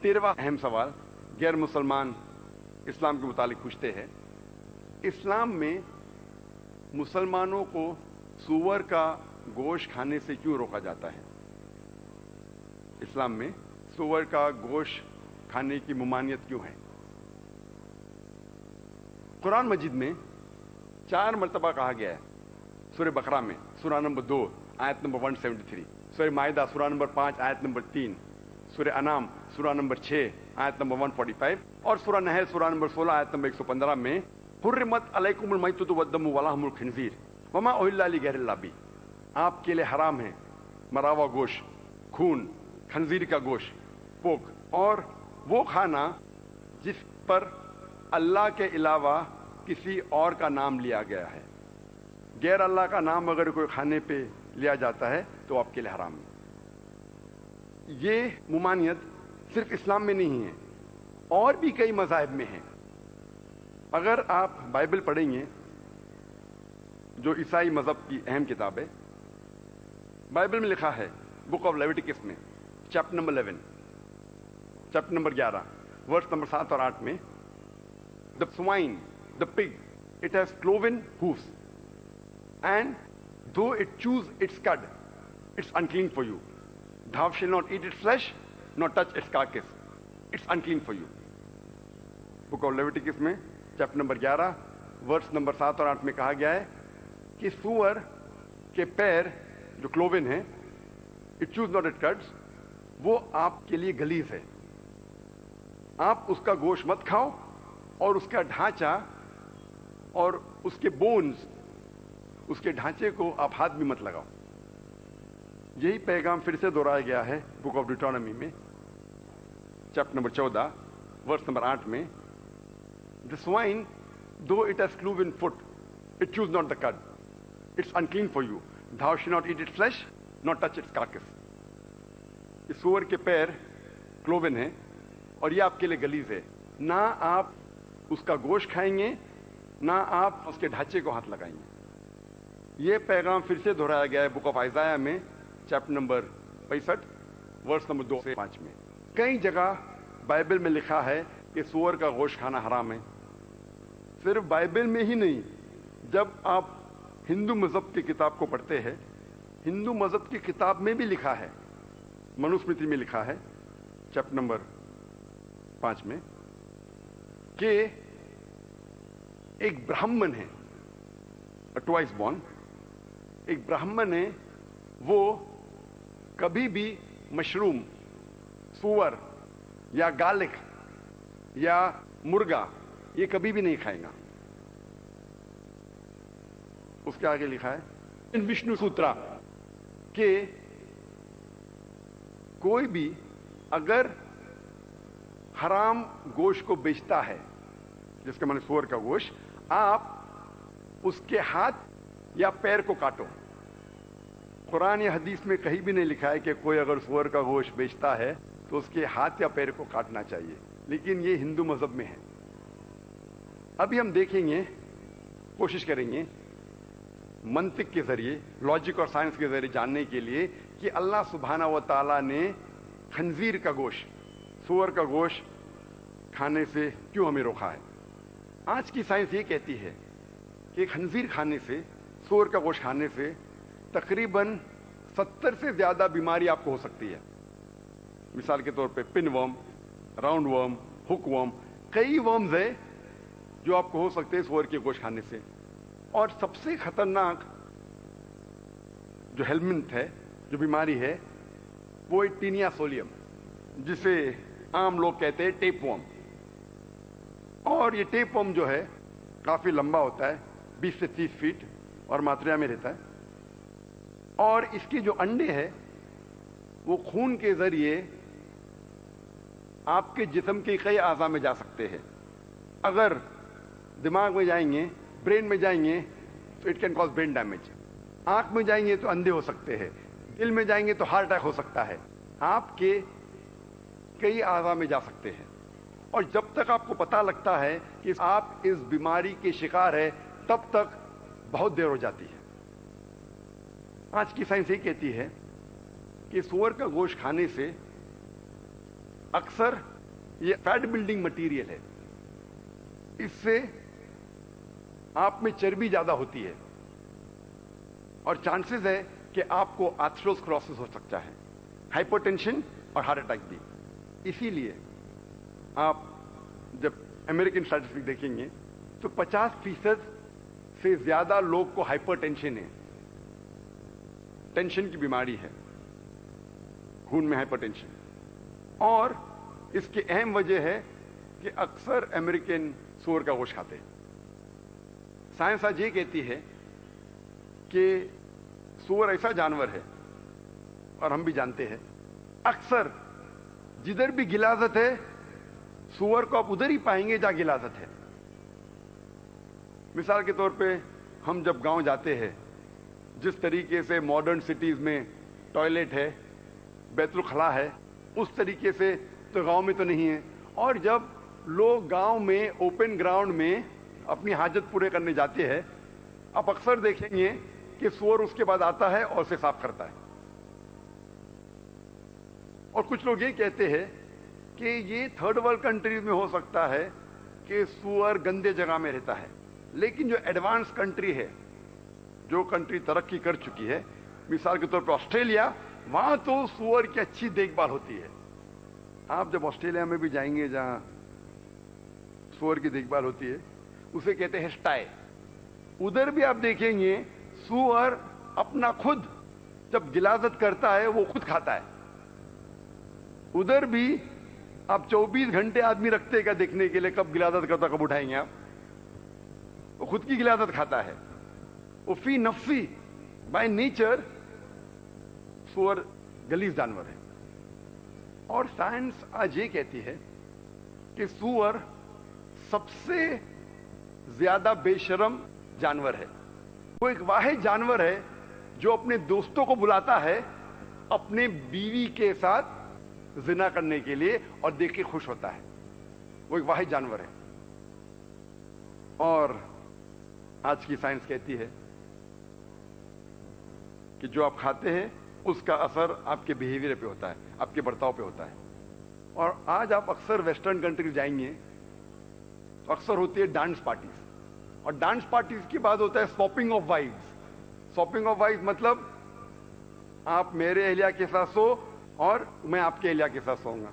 13वां अहम सवाल गैर मुसलमान इस्लाम के मुतालिक पूछते हैं, इस्लाम में मुसलमानों को सूअर का गोश्त खाने से क्यों रोका जाता है? इस्लाम में सूअर का गोश्त खाने की ममानियत क्यों है? कुरान मजीद में 4 मरतबा कहा गया है। सूरह बकरा में सूरा नंबर 2 आयत नंबर 173, सूरह माइदा सूरा नंबर 5 आयत नंबर 3, सूरह अनाम सूरा नंबर 6 आयत नंबर 145 और सूरह नहल सूरा नंबर 16 आयत नंबर 115 में हुर्रिमत अलैकुमुल मैततु वद्दमु वलहमुल खिंजीर वमा उहिल्ला लिगैरिल्लाह बिह, आपके लिए हराम है मरा हुआ गोश्त, खून, खंजीर का गोश्त, पोक और वो खाना जिस पर अल्लाह के अलावा किसी और का नाम लिया गया है। गैर अल्लाह का नाम अगर कोई खाने पे लिया जाता है तो आपके लिए हराम है। ये मुमानियत सिर्फ इस्लाम में नहीं है, और भी कई मज़ाहिब में है। अगर आप बाइबल पढ़ेंगे, जो ईसाई मज़हब की अहम किताब है, बाइबल में लिखा है बुक ऑफ लेविटिकस में chapter number 11, chapter number 11 verse number 7 और 8 में, the swine, the pig, it has cloven hoofs and though it chews its cud, it's unclean for you. Thou shalt not eat its flesh, nor touch its carcass. It's unclean for you. Book of Leviticus में chapter number 11 verse number 7 और 8 में कहा गया है कि सूअर के पैर जो क्लोवन है, it chews not its cuds, वो आपके लिए गलीज है। आप उसका गोश्त मत खाओ और उसका ढांचा और उसके बोन्स, उसके ढांचे को आप हाथ भी मत लगाओ। यही पैगाम फिर से दोहराया गया है बुक ऑफ डिटोनॉमी में चैप्टर नंबर 14 वर्स नंबर 8 में, the swine though it has cloven foot, it chews not the cud, it's unclean for you, thou shalt not eat its flesh, nor touch its carcass. इस सूअर के पैर cloven है और ये आपके लिए गलीज है। ना आप उसका गोश्त खाएंगे, ना आप उसके ढांचे को हाथ लगाएंगे। ये पैगाम फिर से दोहराया गया है बुक ऑफ आइजाया में चैप्टर नंबर 65 वर्स नंबर 2 से 5 में। कई जगह बाइबल में लिखा है कि सूअर का गोश्त खाना हराम है। सिर्फ बाइबल में ही नहीं, जब आप हिंदू मजहब की किताब को पढ़ते हैं, हिंदू मजहब की किताब में भी लिखा है, मनुस्मृति में लिखा है चैप्टर नंबर 5 में कि एक ब्राह्मण है, ट्वाइस बॉर्न, एक ब्राह्मण है, वो कभी भी मशरूम, सूअर या गालिक या मुर्गा ये कभी भी नहीं खाएगा। उसके आगे लिखा है इन विष्णु सूत्रा कि कोई भी अगर हराम गोश्त को बेचता है, जिसका माने सूअर का गोश्त, आप उसके हाथ या पैर को काटो। कुरान या हदीस में कहीं भी नहीं लिखा है कि कोई अगर सूअर का गोश्त बेचता है तो उसके हाथ या पैर को काटना चाहिए, लेकिन ये हिंदू मजहब में है। अभी हम देखेंगे, कोशिश करेंगे मंतिक के जरिए, लॉजिक और साइंस के जरिए जानने के लिए कि अल्लाह सुब्हानहू व तआला ने खंजीर का गोश्त, सूअर का गोश्त खाने से क्यों हमें रोका है। आज की साइंस ये कहती है कि खंजीर खाने से, सूअर का गोश्त खाने से तकरीबन 70 से ज्यादा बीमारी आपको हो सकती है। मिसाल के तौर पे pin worm, round worm, hook worm, कई वर्म्स है जो आपको हो सकते हैं सूअर के गोश्त खाने से। और सबसे खतरनाक जो हेलमिंथ है, जो बीमारी है, वो टीनिया सोलियम, जिसे आम लोग कहते हैं टेप वर्म। और ये टेप वर्म जो है काफी लंबा होता है, 20 से 30 फीट, और मात्रा में रहता है। और इसके जो अंडे हैं वो खून के जरिए आपके जिस्म के कई आज़ा में जा सकते हैं। अगर दिमाग में जाएंगे, ब्रेन में जाएंगे तो it can cause brain damage. आंख में जाएंगे तो अंधे हो सकते हैं, दिल में जाएंगे तो हार्ट अटैक हो सकता है, आपके कई आज़ा में जा सकते हैं। और जब तक आपको पता लगता है कि आप इस बीमारी के शिकार है, तब तक बहुत देर हो जाती है। आज की साइंस ये कहती है कि सूअर का गोश्त खाने से अक्सर ये फैट बिल्डिंग मटेरियल है, इससे आप में चर्बी ज्यादा होती है और चांसेस है कि आपको आर्थरोस्क्लेरोसिस हो सकता है, हाइपरटेंशन और हार्ट अटैक भी। इसीलिए आप जब अमेरिकन स्टैटिस्टिक देखेंगे तो 50% से ज्यादा लोग को हाइपरटेंशन है, टेंशन की बीमारी है, खून में हाइपरटेंशन। और इसकी अहम वजह है कि अक्सर अमेरिकन सूअर का गोश्त खाते हैं। साइंस आज ये कहती है कि सूअर ऐसा जानवर है, और हम भी जानते हैं, अक्सर जिधर भी गिलाजत है सूअर को आप उधर ही पाएंगे जहां गिलाजत है। मिसाल के तौर पे हम जब गांव जाते हैं, जिस तरीके से मॉडर्न सिटीज में टॉयलेट है, बैतुल खला है, उस तरीके से तो गांव में तो नहीं है। और जब लोग गांव में ओपन ग्राउंड में अपनी हाजत पूरे करने जाते हैं, आप अक्सर देखेंगे कि सूअर उसके बाद आता है और उसे साफ करता है। और कुछ लोग ये कहते हैं कि ये थर्ड वर्ल्ड कंट्रीज में हो सकता है कि सूअर गंदे जगह में रहता है, लेकिन जो एडवांस कंट्री है, जो कंट्री तरक्की कर चुकी है, मिसाल के तौर पर ऑस्ट्रेलिया, वहां तो सूअर की अच्छी देखभाल होती है। आप जब ऑस्ट्रेलिया में भी जाएंगे जहां सूअर की देखभाल होती है, उसे कहते हैं स्टाई, उधर भी आप देखेंगे सूअर अपना खुद जब गिलाजत करता है वो खुद खाता है। उधर भी आप 24 घंटे आदमी रखते हैं क्या देखने के लिए कब गिलाजत करता, कब उठाएंगे आप? वो खुद की गिलाजत खाता है। वो फी नफ्सी, बाय नेचर सूअर गलीज जानवर है। और साइंस आज ये कहती है कि सूअर सबसे ज्यादा बेशरम जानवर है। वो एक वाहिद जानवर है जो अपने दोस्तों को बुलाता है अपने बीवी के साथ जिना करने के लिए और देख के खुश होता है। वो एक वाहिद जानवर है। और आज की साइंस कहती है कि जो आप खाते हैं उसका असर आपके बिहेवियर पे होता है, आपके बर्ताव पे होता है। और आज आप अक्सर वेस्टर्न कंट्री जाएंगे तो अक्सर होती है डांस पार्टीज, और डांस पार्टीज के बाद होता है swapping of wives. Swapping of wives मतलब आप मेरे एहलिया के साथ सो और मैं आपके एहलिया के साथ सोऊंगा।